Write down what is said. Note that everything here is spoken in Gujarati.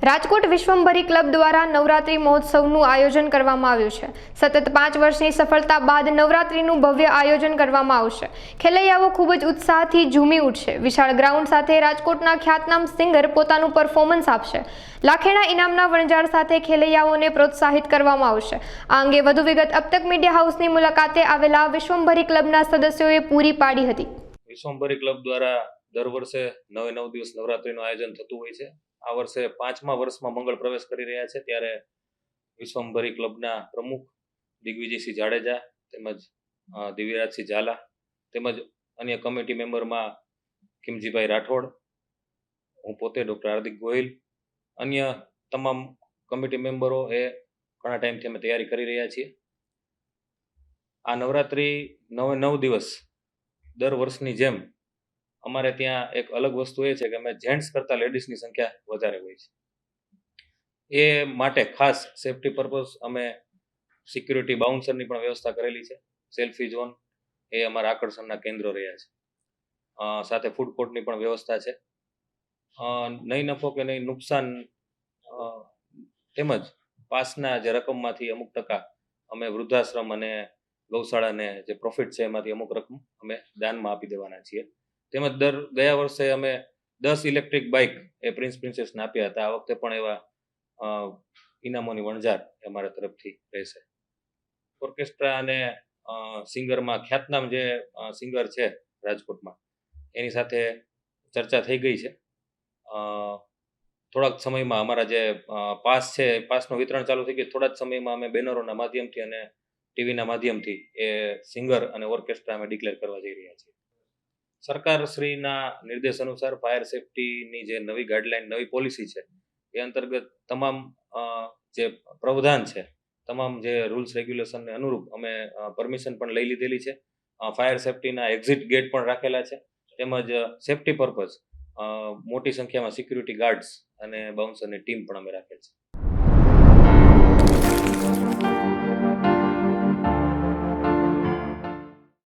રાજકોટ વિશ્વંભરી ક્લબ દ્વારા નવરાત્રી મહોત્સવનું આયોજન કરવામાં આવ્યું છે। સતત 5 વર્ષની સફળતા બાદ નવરાત્રીનું ભવ્ય આયોજન કરવામાં આવશે। ખેલૈયાઓ ખૂબ જ ઉત્સાહથી ઝૂમી ઉઠશે। વિશાળ ગ્રાઉન્ડ સાથે રાજકોટના ખ્યાતનામ સિંગર પોતાનું પરફોર્મન્સ આપશે। લાખેણા ઇનામના વણઝાર સાથે ખેલૈયાઓને પ્રોત્સાહિત કરવામાં આવશે। આ અંગે વધુ વિગત અબતક મીડિયા હાઉસની મુલાકાતે આવેલા વિશ્વંભરી ક્લબના સદસ્યોએ પૂરી પાડી હતી। વિશ્વંભરી ક્લબ દ્વારા દર વર્ષે 9 દિવસ નવરાત્રીનું આયોજન થતું હોય છે। આ વર્ષે 5મા વર્ષમાં મંગળ પ્રવેશ કરી રહ્યા છે, ત્યારે વિશ્વંભરી ક્લબના પ્રમુખ દિગ્વિજયસિંહ જાડેજા તેમજ દિવ્યરાજસિંહ ઝાલા તેમજ અન્ય કમિટી મેમ્બરમાં કિમજીભાઈ રાઠોડ, હું પોતે ડૉક્ટર હાર્દિક ગોહિલ, અન્ય તમામ કમિટી મેમ્બરો એ ઘણા ટાઈમથી અમે તૈયારી કરી રહ્યા છીએ। આ નવરાત્રી 9 દિવસ દર વર્ષની જેમ અમારે ત્યાં એક અલગ વસ્તુ એ છે કે અમે જેન્ટ્સ કરતાં લેડીઝની સંખ્યા વધારે હોય છે। એ માટે ખાસ સેફટી પર્પઝ અમે સિક્યુરિટી બાઉન્સરની પણ વ્યવસ્થા કરેલી છે। સેલ્ફી ઝોન એ અમારા આકર્ષણના કેન્દ્રો રહ્યા છે। સાથે ફૂડ કોર્ટની પણ વ્યવસ્થા છે। નહીં નફો કે નહીં નુકસાન તેમજ પાસના જે રકમમાંથી અમુક ટકા અમે વૃદ્ધાશ્રમ અને ગૌશાળાને જે પ્રોફિટ છે એમાંથી અમુક રકમ અમે દાનમાં આપી દેવાના છીએ। તેમજ ગયા વર્ષે અમે 10 ઇલેક્ટ્રિક બાઇક એ પ્રિન્સેસને આપ્યા હતા। આ વખતે પણ એવા ઇનામોની વણઝાર અમારા તરફથી રહેશે। ઓર્કેસ્ટ્રા અને સિંગરમાં ખ્યાતનામ જે સિંગર છે રાજકોટમાં, એની સાથે ચર્ચા થઈ ગઈ છે। થોડાક સમયમાં અમારા જે પાસ છે પાસનું વિતરણ ચાલુ થઈ ગયું। થોડા જ સમયમાં અમે બેનરોના માધ્યમથી અને ટીવીના માધ્યમથી એ સિંગર અને ઓર્કેસ્ટ્રા અમે ડિક્લેર કરવા જઈ રહ્યા છીએ। સરકારશ્રીના નિર્દેશ અનુસાર ફાયર સેફટીની જે નવી ગાઈડલાઈન, નવી પોલિસી છે, એ અંતર્ગત તમામ જે પ્રાવધાન છે, તમામ જે રૂલ્સ રેગ્યુલેશનને અનુરૂપ અમે પરમિશન પણ લઈ લીધેલી છે। ફાયર સેફટીના એક્ઝિટ ગેટ પણ રાખેલા છે, તેમજ સેફટી પર્પઝ મોટી સંખ્યામાં સિક્યુરિટી ગાર્ડ્સ અને બાઉન્સરની ટીમ પણ અમે રાખેલ છે।